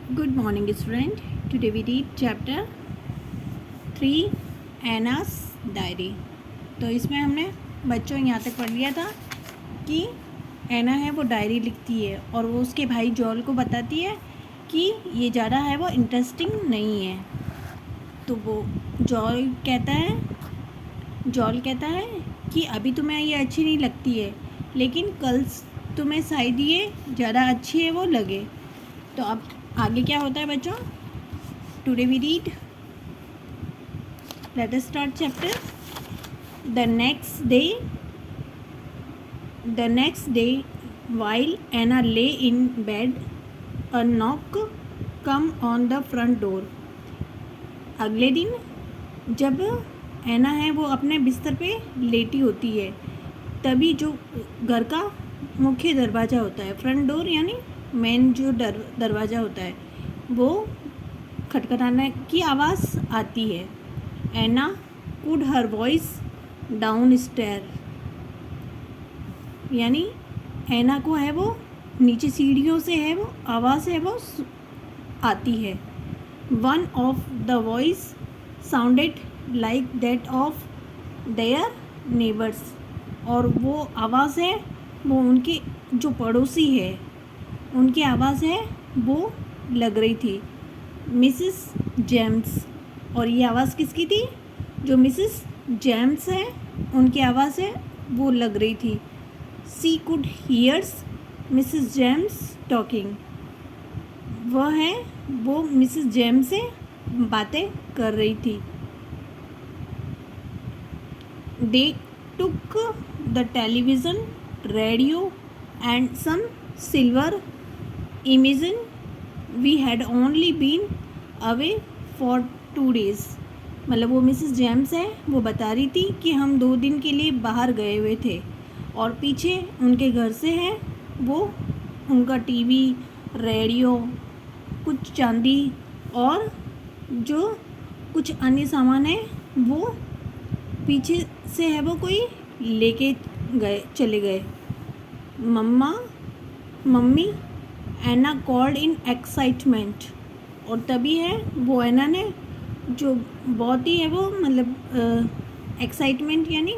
Good morning, student. Today we read chapter 3 Anna's Diary. तो इसमें हमने बच्चों यहाँ तक पढ़ लिया था कि एना है वो डायरी लिखती है और वो उसके भाई जॉल को बताती है कि ये ज़्यादा है वो इंटरेस्टिंग नहीं है। तो वो जॉल कहता है कि अभी तुम्हें ये अच्छी नहीं लगती है, लेकिन कल तुम्हें शायद ये ज़्यादा अच्छी है वो लगे। तो अब आगे क्या होता है बच्चों? Today we read, let us start chapter. The next day while Anna lay in bed, a knock come on the front door. अगले दिन जब एना है वो अपने बिस्तर पे लेटी होती है, तभी जो घर का मुख्य दरवाज़ा होता है, फ्रंट डोर यानी मेन जो दरवाज़ा होता है, वो खटखटाने की आवाज़ आती है। Anna could her voice down stair, यानी एना को है वो नीचे सीढ़ियों से है वो आवाज़ है वो आती है। One of the voice sounded like that of their neighbours, और वो आवाज़ है वो उनके जो पड़ोसी है उनकी आवाज़ है वो लग रही थी, मिसेस जेम्स। और ये आवाज़ किसकी थी? जो मिसेस जेम्स है उनकी आवाज़ है वो लग रही थी। She could hears Mrs James talking, वह है वो मिसेस जेम्स से बातें कर रही थी। They took the television, radio and some silver imagine we had only been away for 2 days। मतलब वो मिसेस जेम्स है वो बता रही थी कि हम 2 दिन के लिए बाहर गए हुए थे, और पीछे उनके घर से है वो उनका टीवी, रेडियो, कुछ चांदी और जो कुछ अन्य सामान है वो पीछे से है वो कोई लेके चले गए। Mummy Anna called in excitement, और तभी है वो एना ने जो बहुत ही है वो मतलब एक्साइटमेंट यानी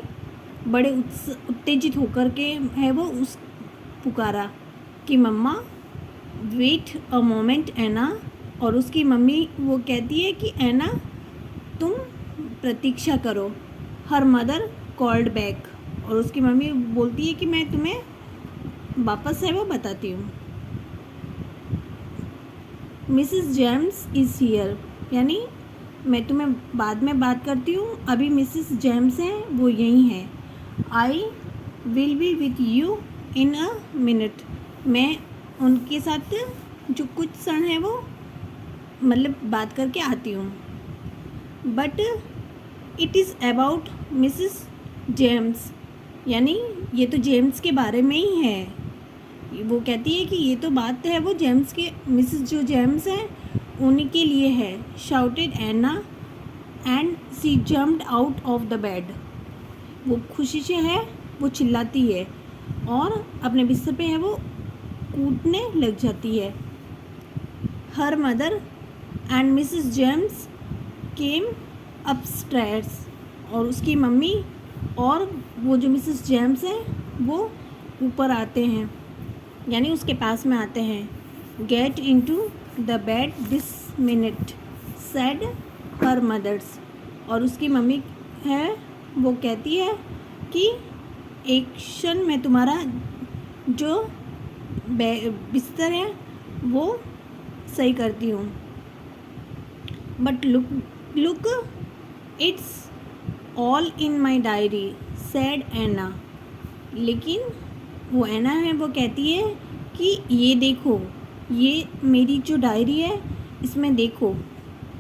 बड़े उत्तेजित होकर के है वो उस पुकारा कि मम्मा वेट अ मोमेंट एना। और उसकी मम्मी वो कहती है कि एना तुम प्रतीक्षा करो। हर मदर कॉल्ड बैक, और उसकी मम्मी बोलती है कि मैं तुम्हें वापस है वो बताती हूँ। मिसेस जेम्स इज़ हियर, यानी मैं तुम्हें बाद में बात करती हूँ, अभी मिसेस जेम्स हैं वो यहीं हैं। I will be with you in a minute, मैं उनके साथ जो कुछ क्षण है वो मतलब बात करके आती हूँ। But it is about Mrs James, यानी ये तो जेम्स के बारे में ही है। वो कहती है कि ये तो बात है वो जेम्स के, मिसेस जो जेम्स हैं उन्हीं के लिए है। Shouted Anna and she jumped out of the bed, वो खुशी से है वो चिल्लाती है और अपने बिस्तर पे है वो कूदने लग जाती है। Her mother and Mrs James came upstairs, और उसकी मम्मी और वो जो मिसेस जेम्स हैं वो ऊपर आते हैं, यानी उसके पास में आते हैं। Get into the bed this minute said her mothers, और उसकी मम्मी है वो कहती है कि एक क्षण में तुम्हारा जो बिस्तर है वो सही करती हूँ। But look it's all in my diary said Anna, लेकिन वो एना है वो कहती है कि ये देखो, ये मेरी जो डायरी है इसमें देखो।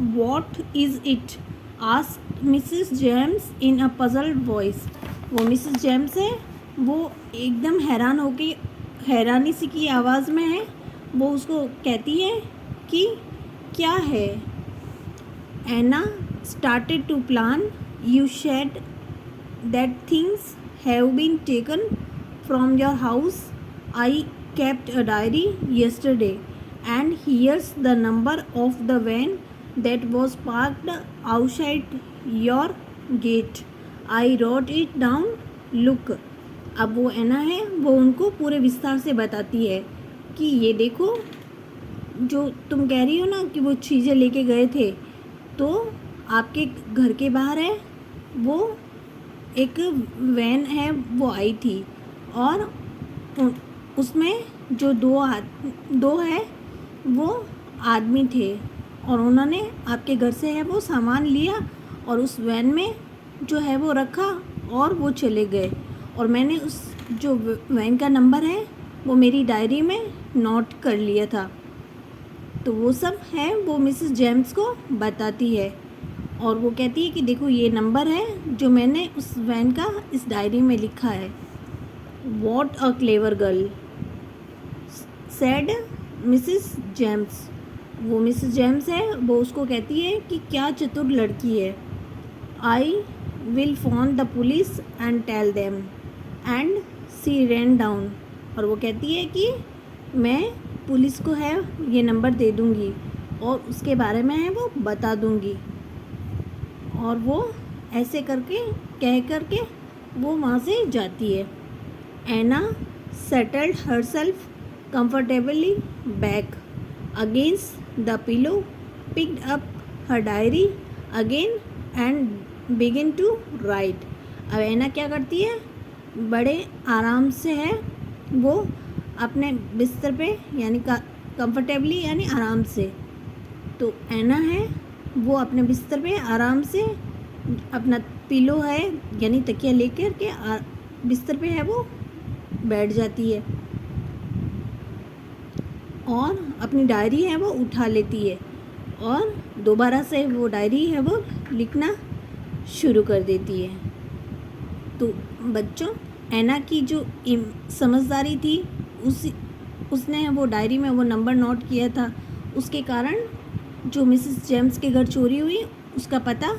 What is it asked Mrs James in a puzzled voice, वो मिसेस जेम्स है वो एकदम हैरानी सी की आवाज़ में है वो उसको कहती है कि क्या है। Anna started to plan, you said that things have been taken from your house, I kept a diary yesterday and here's the number of the van that was parked outside your gate. I wrote it down. Look. अब वो एना है वो उनको पूरे विस्तार से बताती है कि ये देखो, जो तुम कह रही हो ना कि वो चीज़ें लेके गए थे, तो आपके घर के बाहर है वो एक वैन है वो आई थी, और उसमें जो दो है वो आदमी थे, और उन्होंने आपके घर से है वो सामान लिया और उस वैन में जो है वो रखा और वो चले गए। और मैंने उस जो वैन का नंबर है वो मेरी डायरी में नोट कर लिया था। तो वो सब है वो मिसेस जेम्स को बताती है, और वो कहती है कि देखो ये नंबर है जो मैंने उस वैन का इस डायरी में लिखा है। What a clever girl said Mrs James. वो मिसेस जेम्स है वो उसको कहती है कि क्या चतुर लड़की है। I will phone the police and tell them, and she ran down. और वो कहती है कि मैं पुलिस को है ये नंबर दे दूँगी और उसके बारे में है वो बता दूँगी। और वो ऐसे करके कह करके वो वहाँ से जाती है। Anna settled herself comfortably back against the pillow, picked up her diary again and began to write. अब एना क्या करती है, बड़े आराम से है वो अपने बिस्तर पे, यानी कंफर्टेबली यानी आराम से, तो एना है वो अपने बिस्तर पे आराम से अपना पिलो है यानी तकिया लेकर के बिस्तर पे है वो बैठ जाती है और अपनी डायरी है वो उठा लेती है और दोबारा से वो डायरी है वो लिखना शुरू कर देती है। तो बच्चों, एना की जो समझदारी थी उसने वो डायरी में वो नंबर नोट किया था, उसके कारण जो मिसेस जेम्स के घर चोरी हुई उसका पता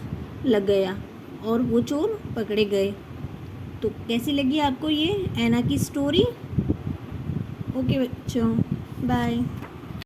लग गया और वो चोर पकड़े गए। तो कैसी लगी आपको ये एना की स्टोरी? ओके बच्चों, बाय।